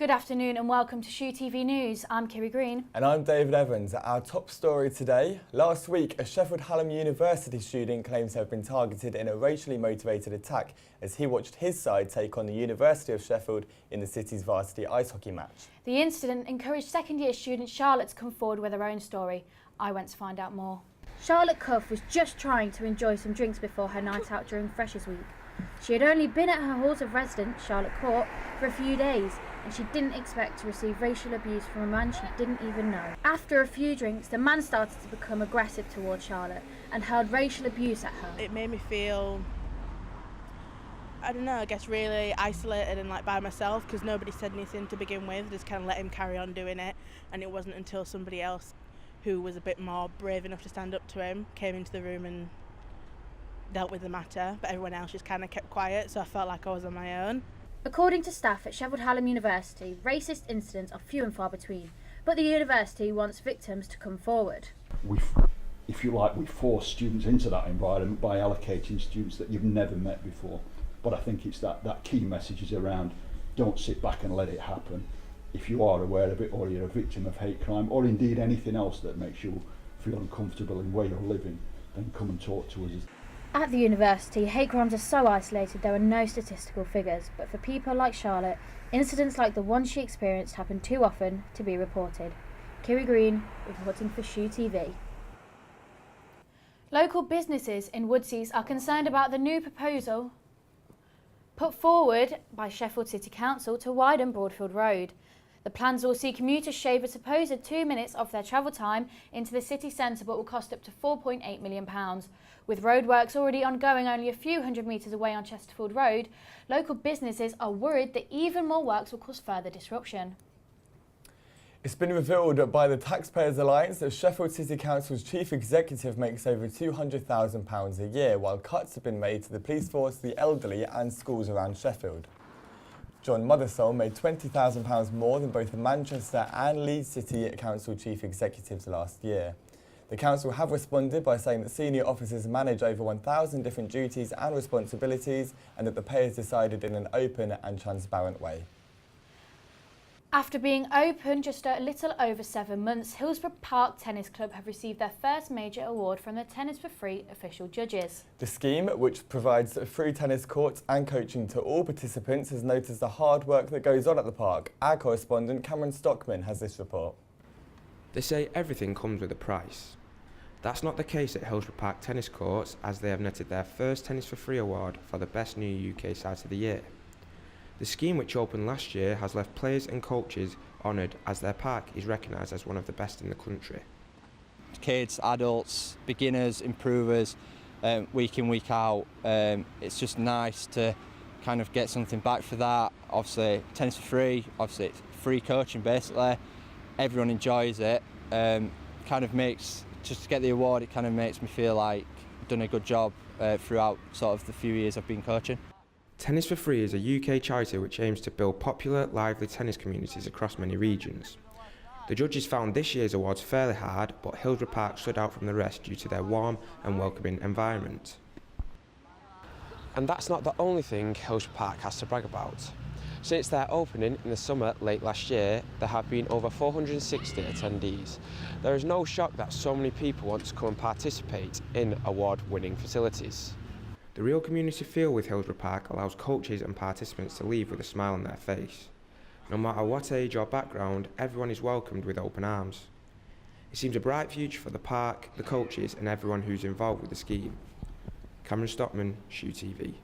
Good afternoon and welcome to Shoe TV News. I'm Kiri Green. And I'm David Evans. Our top story today. Last week, a Sheffield Hallam University student claims to have been targeted in a racially motivated attack as he watched his side take on the University of Sheffield in the city's varsity ice hockey match. The incident encouraged second-year student Charlotte to come forward with her own story. I went to find out more. Charlotte Cuff was just trying to enjoy some drinks before her night out during Freshers Week. She had only been at her halls of residence, Charlotte Court, for a few days, and she didn't expect to receive racial abuse from a man she didn't even know. After a few drinks, the man started to become aggressive towards Charlotte and hurled racial abuse at her. It made me feel, I don't know, I guess really isolated and like by myself because nobody said anything to begin with, just kind of let him carry on doing it, and it wasn't until somebody else who was a bit more brave enough to stand up to him came into the room and dealt with the matter, but everyone else just kind of kept quiet, so I felt like I was on my own. According to staff at Sheffield Hallam University, racist incidents are few and far between, but the university wants victims to come forward. We force students into that environment by allocating students that you've never met before. But I think it's that key message is around, don't sit back and let it happen. If you are aware of it or you're a victim of hate crime or indeed anything else that makes you feel uncomfortable in where you're living, then come and talk to us. At the university, hate crimes are so isolated there are no statistical figures, but for people like Charlotte, incidents like the one she experienced happen too often to be reported. Kiri Green, reporting for Shoe TV. Local businesses in Woodseas are concerned about the new proposal put forward by Sheffield City Council to widen Broadfield Road. The plans will see commuters shave a supposed 2 minutes off their travel time into the city centre, but will cost up to £4.8 million. With roadworks already ongoing only a few hundred metres away on Chesterfield Road, local businesses are worried that even more works will cause further disruption. It's been revealed by the Taxpayers Alliance that Sheffield City Council's chief executive makes over £200,000 a year, while cuts have been made to the police force, the elderly and schools around Sheffield. John Mothersole made £20,000 more than both the Manchester and Leeds City Council chief executives last year. The council have responded by saying that senior officers manage over 1,000 different duties and responsibilities and that the pay is decided in an open and transparent way. After being open just a little over 7 months, Hillsborough Park Tennis Club have received their first major award from the Tennis for Free official judges. The scheme, which provides free tennis courts and coaching to all participants, has noticed the hard work that goes on at the park. Our correspondent Cameron Stockman has this report. They say everything comes with a price. That's not the case at Hillsborough Park Tennis Courts, as they have netted their first Tennis for Free award for the best new UK site of the year. The scheme, which opened last year, has left players and coaches honoured as their park is recognised as one of the best in the country. Kids, adults, beginners, improvers, week in, week out. It's just nice to kind of get something back for that. Obviously, tennis for free, obviously it's free coaching basically. Everyone enjoys it. Kind of makes, just to get the award, it kind of makes me feel like I've done a good job throughout sort of the few years I've been coaching. Tennis for Free is a UK charity which aims to build popular, lively tennis communities across many regions. The judges found this year's awards fairly hard, but Hillsborough Park stood out from the rest due to their warm and welcoming environment. And that's not the only thing Hillsborough Park has to brag about. Since their opening in the summer late last year, there have been over 460 attendees. There is no shock that so many people want to come and participate in award-winning facilities. The real community feel with Hillsborough Park allows coaches and participants to leave with a smile on their face. No matter what age or background, everyone is welcomed with open arms. It seems a bright future for the park, the coaches and everyone who's involved with the scheme. Cameron Stockman, Shoe TV.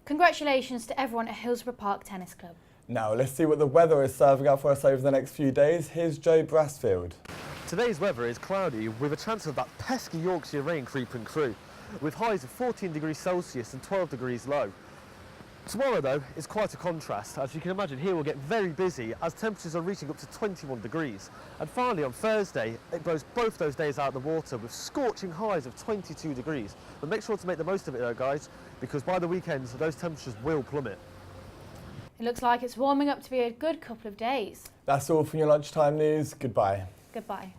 Congratulations to everyone at Hillsborough Park Tennis Club. Now let's see what the weather is serving up for us over the next few days. Here's Joe Brassfield. Today's weather is cloudy with a chance of that pesky Yorkshire rain creeping through, with highs of 14 degrees Celsius and 12 degrees low. Tomorrow though is quite a contrast. As you can imagine, here we'll get very busy as temperatures are reaching up to 21 degrees. And finally on Thursday, it blows both those days out of the water with scorching highs of 22 degrees. But make sure to make the most of it though guys, because by the weekends those temperatures will plummet. It looks like it's warming up to be a good couple of days. That's all from your lunchtime news. Goodbye. Goodbye.